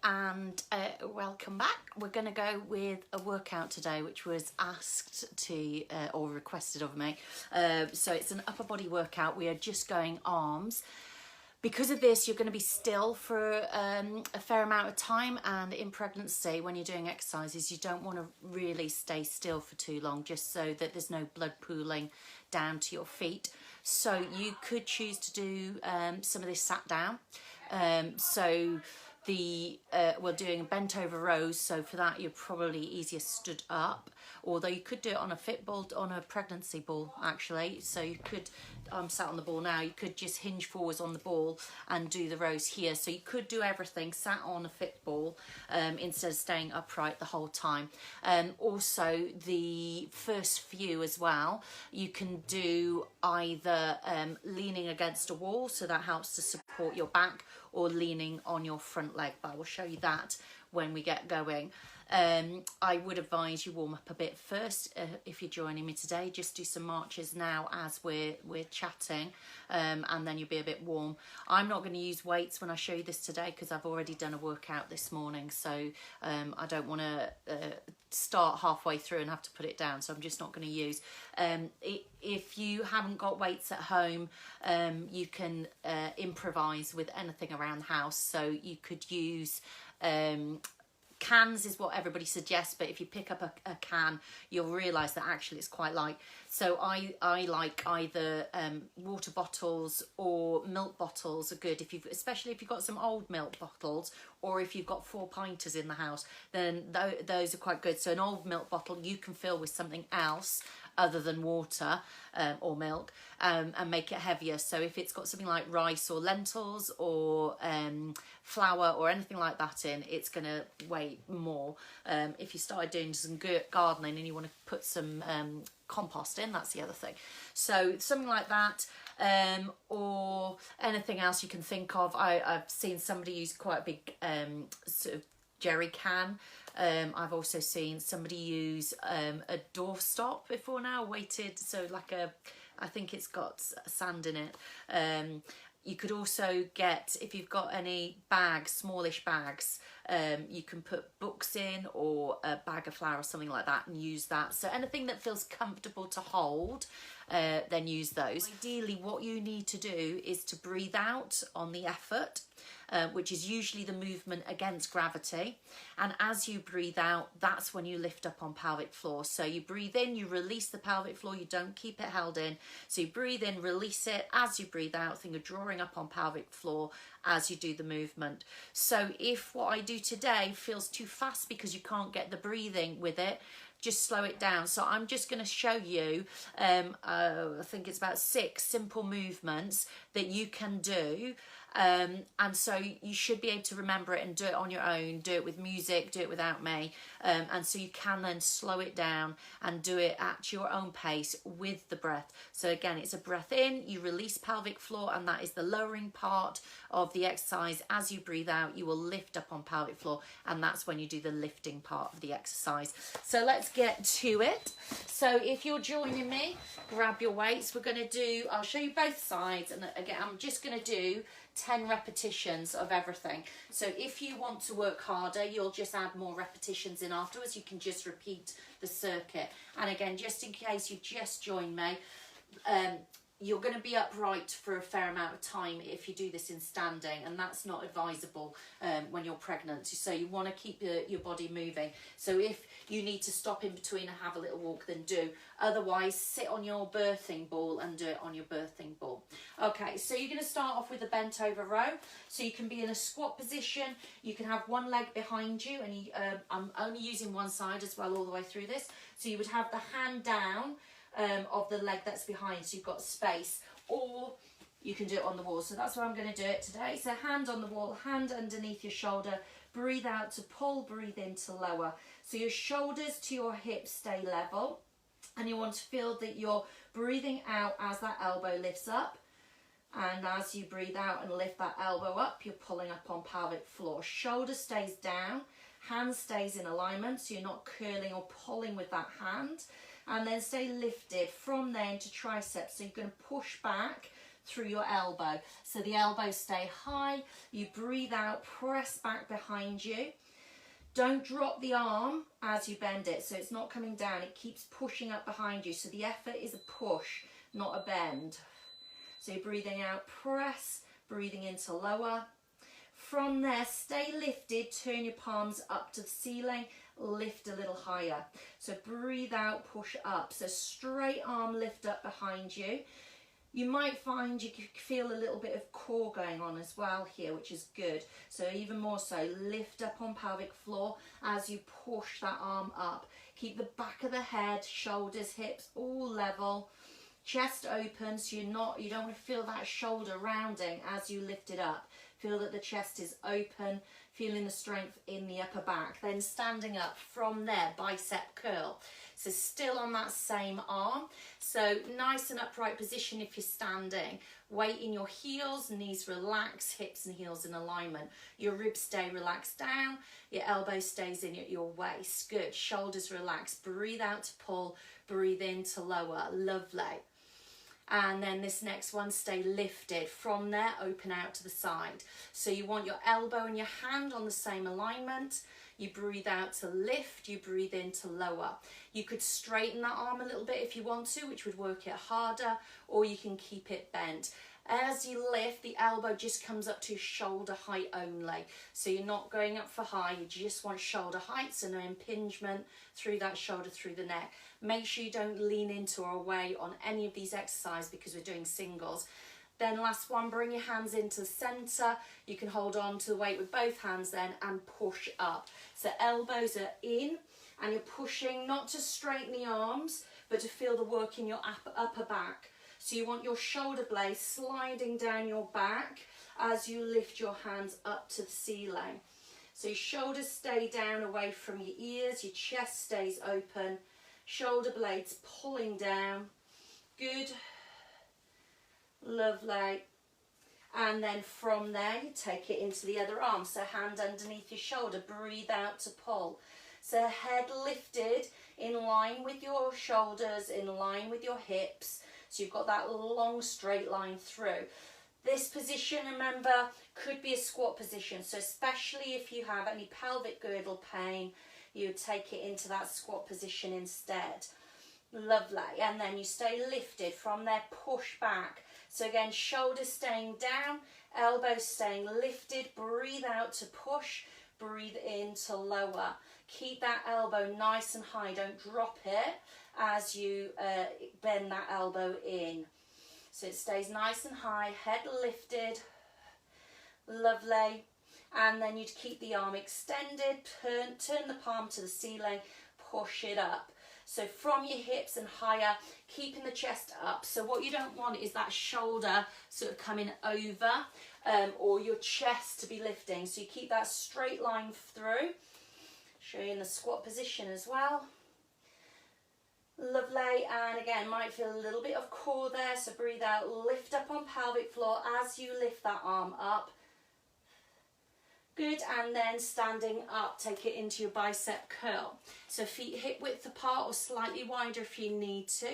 and welcome back. We're going to go with a workout today which was asked to or requested of me. So it's an upper body workout. We are just going arms. Because of this, you're going to be still for a fair amount of time, and in pregnancy, when you're doing exercises, you don't want to really stay still for too long, just so that there's no blood pooling down to your feet. So you could choose to do some of this sat down. We're doing bent over rows, so for that you're probably easier stood up, although you could do it on a fit ball, on a pregnancy ball actually. So you could, I'm sat on the ball now, you could just hinge forwards on the ball and do the rows here. So you could do everything sat on a fit ball instead of staying upright the whole time. Also the first few as well, you can do either leaning against a wall, so that helps to support your back, or leaning on your front leg, but I will show you that when we get going. I would advise you warm up a bit first if you're joining me today. Just do some marches now as we're chatting, and then you'll be a bit warm. I'm not going to use weights when I show you this today because I've already done a workout this morning, so I don't want to start halfway through and have to put it down, so I'm just not going to use. If you haven't got weights at home, you can improvise with anything around the house. So you could use cans is what everybody suggests, but if you pick up a can, you'll realise that actually it's quite light. So I like either water bottles or milk bottles are good, especially if you've got some old milk bottles, or if you've got 4 pinters in the house, then those are quite good. So an old milk bottle you can fill with something else other than water or milk, and make it heavier. So if it's got something like rice or lentils or flour or anything like that in, it's going to weigh more. If you started doing some gardening and you want to put some compost in, that's the other thing. So something like that, or anything else you can think of. I've seen somebody use quite a big sort of jerry can. I've also seen somebody use a doorstop before now, weighted, so like I think it's got sand in it. You could also get, if you've got any bags, smallish bags, you can put books in, or a bag of flour or something like that, and use that. So anything that feels comfortable to hold, then use those. Ideally, what you need to do is to breathe out on the effort, which is usually the movement against gravity. And as you breathe out, that's when you lift up on pelvic floor. So you breathe in, you release the pelvic floor, you don't keep it held in. So you breathe in, release it. As you breathe out, think of drawing up on pelvic floor as you do the movement. So if what I do today feels too fast because you can't get the breathing with it, just slow it down. So I'm just going to show you, I think it's about 6 simple movements that you can do. And so you should be able to remember it and do it on your own, do it with music, do it without me. And so you can then slow it down and do it at your own pace with the breath. So again, it's a breath in, you release pelvic floor, and that is the lowering part of the exercise. As you breathe out, you will lift up on pelvic floor, and that's when you do the lifting part of the exercise. So let's get to it. So if you're joining me, grab your weights. We're going to do, I'll show you both sides, and again, I'm just going to do 10 repetitions of everything. So if you want to work harder, you'll just add more repetitions in afterwards. You can just repeat the circuit. And again, just in case you just joined me, you're going to be upright for a fair amount of time if you do this in standing, and that's not advisable when you're pregnant. So you want to keep your body moving. So if you need to stop in between and have a little walk, then do. Otherwise, sit on your birthing ball and do it on your birthing ball. Okay, so you're going to start off with a bent over row. So you can be in a squat position. You can have one leg behind you, and I'm only using one side as well all the way through this. So you would have the hand down of the leg that's behind, so you've got space, or you can do it on the wall. So that's where I'm going to do it today. So hand on the wall, hand underneath your shoulder, breathe out to pull, breathe in to lower. So your shoulders to your hips stay level, and you want to feel that you're breathing out as that elbow lifts up, and as you breathe out and lift that elbow up, you're pulling up on pelvic floor. Shoulder stays down, hand stays in alignment, so you're not curling or pulling with that hand. And then stay lifted from there into triceps. So you're going to push back through your elbow. So the elbows stay high, you breathe out, press back behind you. Don't drop the arm as you bend it, so it's not coming down, it keeps pushing up behind you. So the effort is a push, not a bend. So you're breathing out, press, breathing into lower. From there, stay lifted, turn your palms up to the ceiling, lift a little higher. So breathe out, push up. So straight arm lift up behind you. You might find you feel a little bit of core going on as well here, which is good. So even more so, lift up on pelvic floor as you push that arm up. Keep the back of the head, shoulders, hips all level. Chest open, so you don't want to feel that shoulder rounding as you lift it up. Feel that the chest is open, feeling the strength in the upper back. Then standing up from there, bicep curl. So still on that same arm. So nice and upright position if you're standing. Weight in your heels, knees relax, hips and heels in alignment. Your ribs stay relaxed down, your elbow stays in at your waist. Good, shoulders relax. Breathe out to pull, breathe in to lower. Lovely. And then this next one, stay lifted. From there, open out to the side. So you want your elbow and your hand on the same alignment. You breathe out to lift, you breathe in to lower. You could straighten that arm a little bit if you want to, which would work it harder, or you can keep it bent. As you lift, the elbow just comes up to shoulder height only. So you're not going up for high, you just want shoulder height, so no impingement through that shoulder, through the neck. Make sure you don't lean into or away on any of these exercises because we're doing singles. Then last one, bring your hands into the centre. You can hold on to the weight with both hands then and push up. So elbows are in and you're pushing not to straighten the arms, but to feel the work in your upper back. So you want your shoulder blades sliding down your back as you lift your hands up to the ceiling. So your shoulders stay down away from your ears, your chest stays open, shoulder blades pulling down. Good. Lovely. And then from there you take it into the other arm. So hand underneath your shoulder, breathe out to pull. So head lifted in line with your shoulders, in line with your hips. So you've got that long straight line through. This position, remember, could be a squat position. So especially if you have any pelvic girdle pain, you take it into that squat position instead. Lovely. And then you stay lifted. From there, push back. So again, shoulders staying down, elbows staying lifted. Breathe out to push, breathe in to lower. Keep that elbow nice and high. Don't drop it as you bend that elbow in. So it stays nice and high, head lifted. Lovely. And then you'd keep the arm extended, turn the palm to the ceiling, push it up. So from your hips and higher, keeping the chest up. So what you don't want is that shoulder sort of coming over or your chest to be lifting. So you keep that straight line through. Show you in the squat position as well. Lovely. And again, might feel a little bit of core there. So breathe out, lift up on pelvic floor as you lift that arm up. Good, and then standing up, take it into your bicep curl. So feet hip width apart or slightly wider if you need to.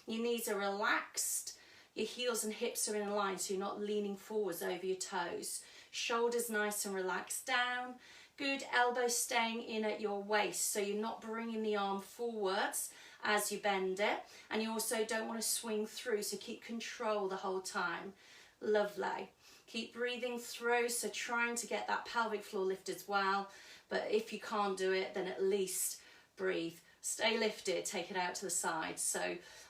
Your knees are relaxed, your heels and hips are in line so you're not leaning forwards over your toes. Shoulders nice and relaxed down. Good, elbows staying in at your waist so you're not bringing the arm forwards as you bend it. And you also don't want to swing through, so keep control the whole time. Lovely. Keep breathing through, so trying to get that pelvic floor lift as well. But if you can't do it, then at least breathe. Stay lifted, take it out to the side. So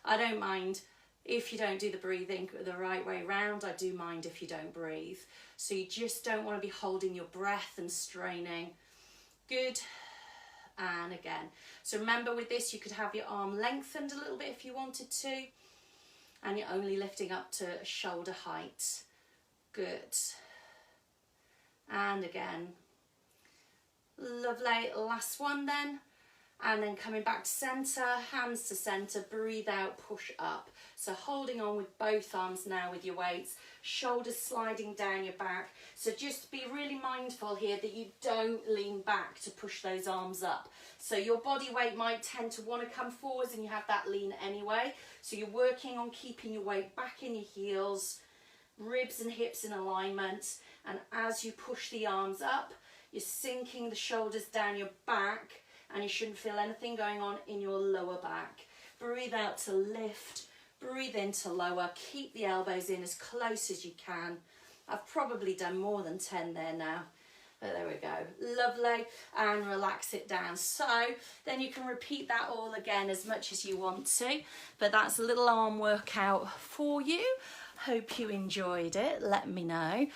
I don't mind if you don't do the breathing the right way round. I do mind if you don't breathe. So you just don't want to be holding your breath and straining. Good. And again. So remember with this, you could have your arm lengthened a little bit if you wanted to. And you're only lifting up to shoulder height. Good. And again. Lovely. Last one then. And then coming back to centre, hands to centre, breathe out, push up. So holding on with both arms now with your weights, shoulders sliding down your back. So just be really mindful here that you don't lean back to push those arms up. So your body weight might tend to want to come forwards and you have that lean anyway. So you're working on keeping your weight back in your heels. ribs and hips in alignment, and as you push the arms up, you're sinking the shoulders down your back, and you shouldn't feel anything going on in your lower back. Breathe out to lift, breathe in to lower, keep the elbows in as close as you can. I've probably done more than 10 there now. But there we go, lovely, and relax it down. So then you can repeat that all again as much as you want to, but that's a little arm workout for you. Hope you enjoyed it, let me know.